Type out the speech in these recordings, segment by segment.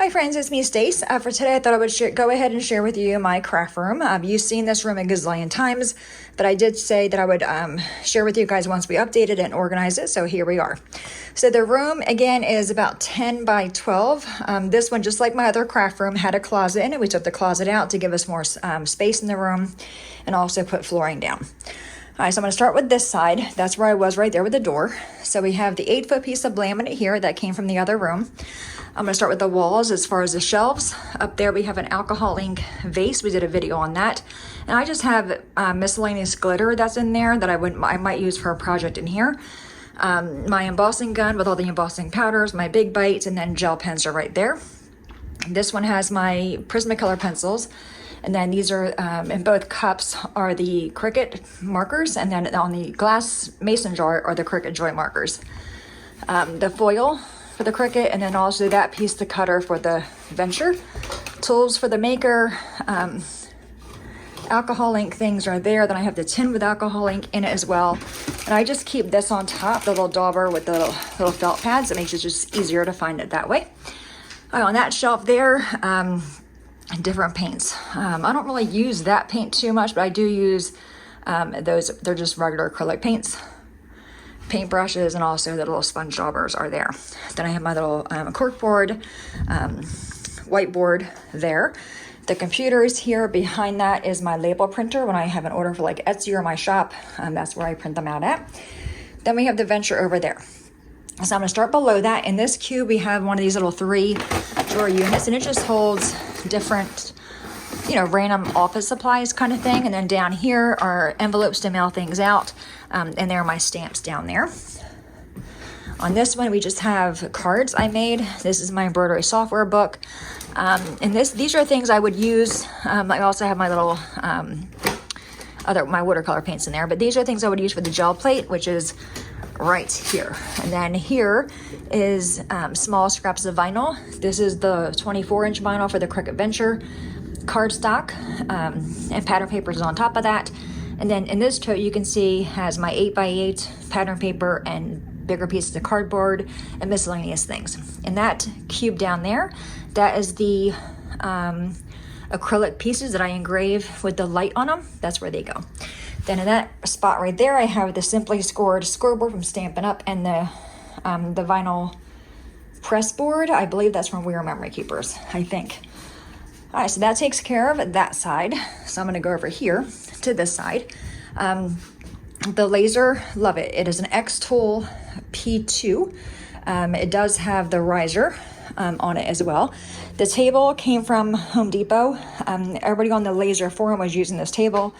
Hi friends, it's me Stace. For today I thought I would go ahead and share with you my craft room. You've seen this room a gazillion times, but I did say that I would share with you guys once we update it and organize it, so here we are. So the room again is about 10 by 12. This one, just like my other craft room, had a closet in it. We took the closet out to give us more space in the room and also put flooring down. All right, so I'm going to start with this side. That's where I was, right there with the door. So we have the 8-foot piece of laminate here that came from the other room. I'm going to start with the walls as far as the shelves. Up there we have an alcohol ink vase. We did a video on that. And I just have miscellaneous glitter that's in there that I might use for a project in here. My embossing gun with all the embossing powders, my big bites, and then gel pens are right there. This one has my Prismacolor pencils. And then these are, in both cups are the Cricut markers, and then on the glass mason jar are the Cricut Joy markers. The foil for the Cricut, and then also that piece, the cutter for the Venture. Tools for the maker, alcohol ink things are there. Then I have the tin with alcohol ink in it as well. And I just keep this on top, the little dauber with the little felt pads. It makes it just easier to find it that way. On that shelf there, different paints. I don't really use that paint too much, but I do use those. They're just regular acrylic paints, paint brushes, and also the little sponge daubers are there. Then I have my little corkboard, whiteboard there. The computer is here. Behind that is my label printer. When I have an order for like Etsy or my shop, that's where I print them out at. Then we have the Venture over there. So I'm going to start below that. In this cube, we have one of these little 3 drawer units, and it just holds different, random office supplies kind of thing. And then down here are envelopes to mail things out, and there are my stamps down there. On this one, we just have cards I made. This is my embroidery software book. And these are things I would use. I also have my little my watercolor paints in there, but these are things I would use for the gel plate, which is right here. And then here is small scraps of vinyl. This is the 24-inch vinyl for the Cricut Venture cardstock, and pattern paper is on top of that. And then in this tote, you can see has my 8x8 pattern paper and bigger pieces of cardboard and miscellaneous things. And that cube down there, that is the acrylic pieces that I engrave with the light on them. That's where they go. Then in that spot right there, I have the Simply Scored scoreboard from Stampin' Up! And the vinyl press board. I believe that's from We Are Memory Keepers, I think. All right, so that takes care of that side. So I'm going to go over here to this side. The laser, love it. It is an Xtool P2. It does have the riser on it as well. The table came from Home Depot. Everybody on the laser forum was using this table,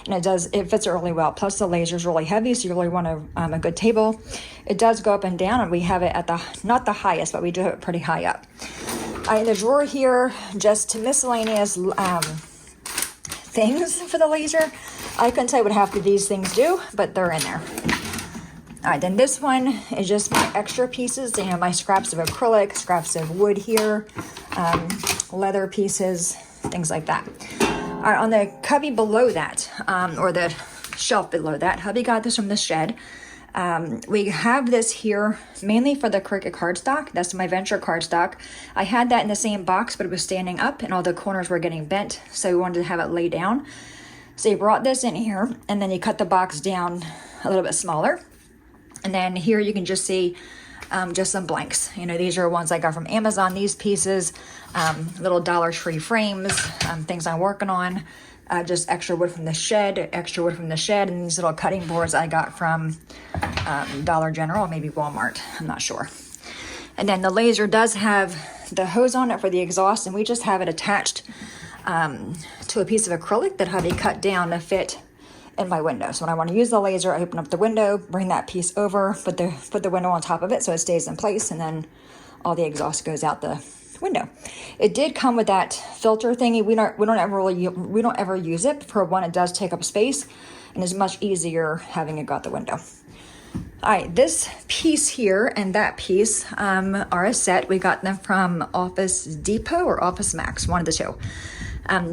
and it fits really well. Plus the laser is really heavy, so you really want a good table. It does go up and down, and we have it at not the highest, but we do have it pretty high up. In the drawer here, just miscellaneous things for the laser. I couldn't tell you what half of these things do, but they're in there. All right, then this one is just my extra pieces. My scraps of acrylic, scraps of wood here, leather pieces, things like that. All right, on the cubby below that, or the shelf below that, hubby got this from the shed. We have this here mainly for the Cricut cardstock. That's my Venture cardstock. I had that in the same box, but it was standing up and all the corners were getting bent, so we wanted to have it lay down. So you brought this in here, and then you cut the box down a little bit smaller. And then here you can just see just some blanks. These are ones I got from Amazon, these pieces, little Dollar Tree frames, things I'm working on, just extra wood from the shed, and these little cutting boards I got from Dollar General, maybe Walmart, I'm not sure. And then the laser does have the hose on it for the exhaust, and we just have it attached to a piece of acrylic that hubby cut down to fit in my window. So when I want to use the laser, I open up the window, bring that piece over, put the window on top of it so it stays in place, and then all the exhaust goes out the window. It did come with that filter thingy. We don't ever use it. For one, it does take up space, and it's much easier having it go out the window. All right, this piece here and that piece are a set. We got them from Office Depot or Office Max, one of the two.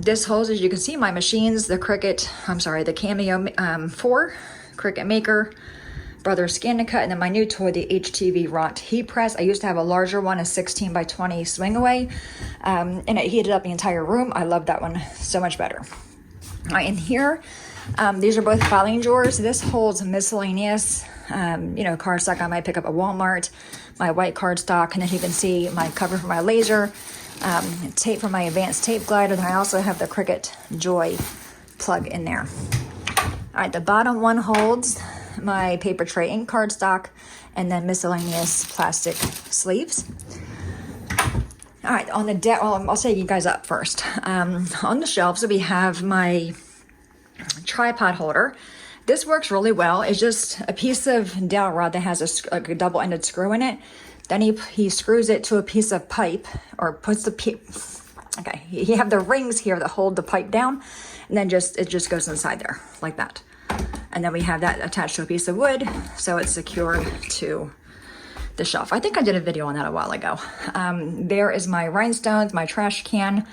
This holds, as you can see, my machines, the Cameo 4, Cricut Maker, Brothers ScanNCut, and then my new toy, the HTV Ront Heat Press. I used to have a larger one, a 16 by 20 swing away, and it heated up the entire room. I love that one so much better. All right, in here, these are both filing drawers. This holds miscellaneous, cardstock I might pick up at Walmart, my white cardstock, and then you can see my cover for my laser, tape for my advanced tape glider, and I also have the Cricut Joy plug in there. All right, the bottom one holds my paper tray ink cardstock and then miscellaneous plastic sleeves. All right, on the deck, I'll set you guys up first. On the shelves, we have my tripod holder. This works really well. It's just a piece of dowel rod that has a double-ended screw in it. Then he screws it to a piece of pipe, or puts you have the rings here that hold the pipe down, and then it just goes inside there like that. And then we have that attached to a piece of wood, so it's secured to the shelf. I think I did a video on that a while ago. There is my rhinestones, my trash can,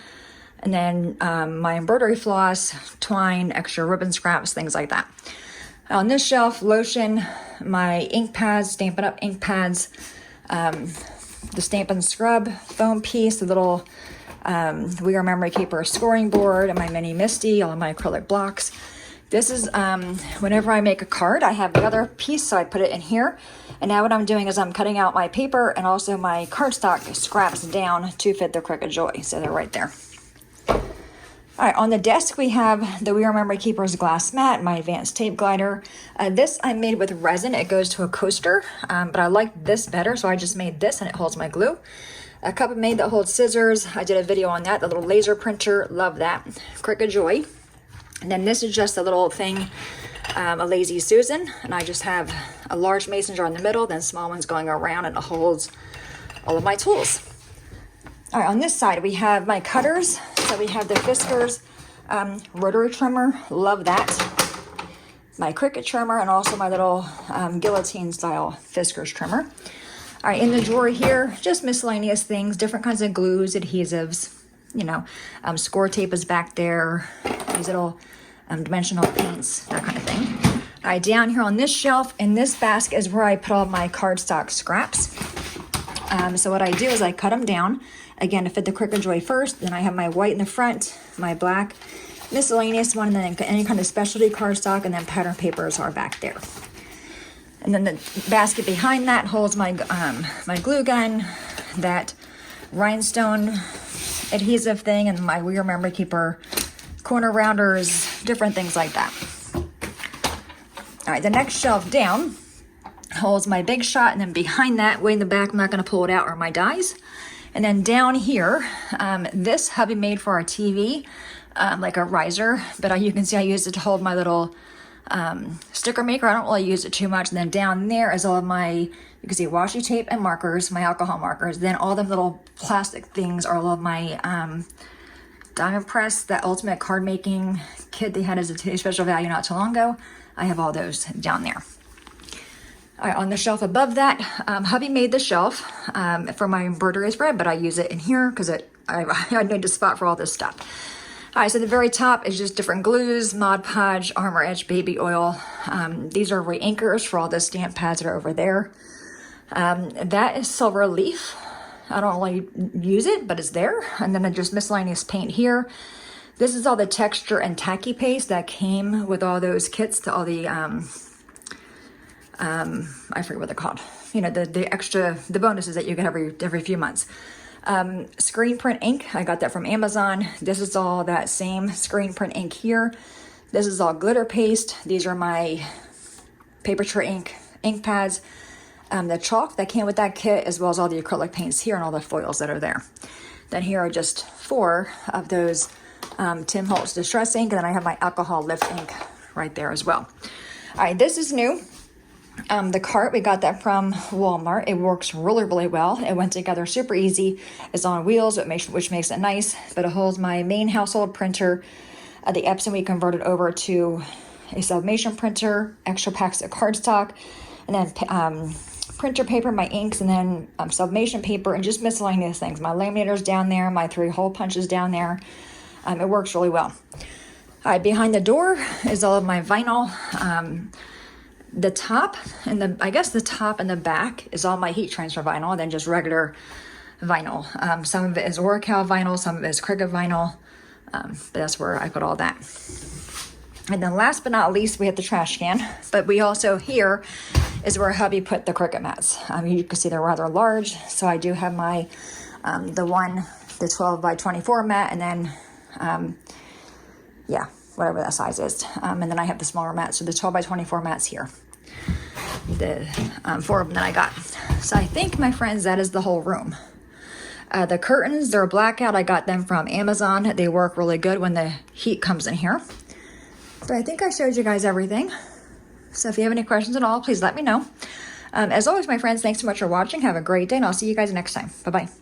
and then my embroidery floss, twine, extra ribbon scraps, things like that. On this shelf, lotion, my ink pads, Stampin' Up! Ink pads, the Stampin' Scrub foam piece, the little We Are Memory Keeper scoring board, and my mini Misty, all of my acrylic blocks. This is, whenever I make a card, I have the other piece, so I put it in here. And now what I'm doing is I'm cutting out my paper and also my cardstock scraps down to fit the Cricut Joy. So they're right there. All right, on the desk we have the We Are Memory Keepers glass mat, my advanced tape glider. This I made with resin. It goes to a coaster, but I like this better, so I just made this and it holds my glue. A cup made that holds scissors. I did a video on that. The little laser printer, love that. Cricut Joy. And then this is just a little thing, a Lazy Susan, and I just have a large mason jar in the middle, then small ones going around, and it holds all of my tools. All right, on this side we have my cutters. So we have the Fiskars rotary trimmer, love that. My Cricut trimmer, and also my little guillotine style Fiskars trimmer. All right, in the drawer here, just miscellaneous things, different kinds of glues, adhesives, score tape is back there, these little dimensional paints, that kind of thing. All right, down here on this shelf, in this basket is where I put all my cardstock scraps. So what I do is I cut them down, again, to fit the Cricut Joy first, then I have my white in the front, my black miscellaneous one, and then any kind of specialty cardstock, and then pattern papers are back there. And then the basket behind that holds my my glue gun, that rhinestone adhesive thing, and my We Are Memory Keeper corner rounders, different things like that. All right, the next shelf down holds my Big Shot, and then behind that, way in the back, I'm not going to pull it out, are my dies. And then down here, this hubby made for our TV, like a riser, but you can see I used it to hold my little sticker maker. I don't really use it too much. And then down there is all of my, you can see washi tape and markers, my alcohol markers. Then all them little plastic things are all of my Diamond Press, that ultimate card making kit they had as a Today's Special Value not too long ago. I have all those down there. All right, on the shelf above that, hubby made the shelf for my embroidery spread, but I use it in here because I need a spot for all this stuff. All right, so the very top is just different glues, Mod Podge, Armor Edge, baby oil. These are re-anchors for all the stamp pads that are over there. That is Silver Leaf. I don't really use it, but it's there. And then just miscellaneous paint here. This is all the texture and tacky paste that came with all those kits to all the, I forget what they're called. The extra, the bonuses that you get every few months. Screen print ink, I got that from Amazon. This is all that same screen print ink here. This is all glitter paste. These are my paper tray ink pads. The chalk that came with that kit, as well as all the acrylic paints here and all the foils that are there. Then here are just 4 of those Tim Holtz Distress ink, and then I have my alcohol lift ink right there as well. All right, this is new. The cart, we got that from Walmart. It works really, really well. It went together super easy. It's on wheels, which makes it nice, but it holds my main household printer. The Epson we converted over to a sublimation printer, extra packs of cardstock, and then printer paper, my inks, and then sublimation paper, and just miscellaneous things. My laminator's down there, my 3 hole punches down there. It works really well. All right, behind the door is all of my vinyl. The top and the, I guess the top and the back is all my heat transfer vinyl, then just regular vinyl. Some of it is Oracal vinyl, some of it is Cricut vinyl, but that's where I put all that. And then last but not least, we have the trash can, but we also, here is where hubby put the Cricut mats. You can see they're rather large, so I do have my, the 12 by 24 mat, and then, yeah, whatever that size is. And then I have the smaller mats, so the 12 by 24 mats here. The 4 of them that I got. So I think, my friends, that is the whole room. The curtains, they're blackout. I got them from Amazon. They work really good when the heat comes in here. But I think I showed you guys everything. So if you have any questions at all, please let me know. As always, my friends, thanks so much for watching. Have a great day, and I'll see you guys next time. Bye-bye.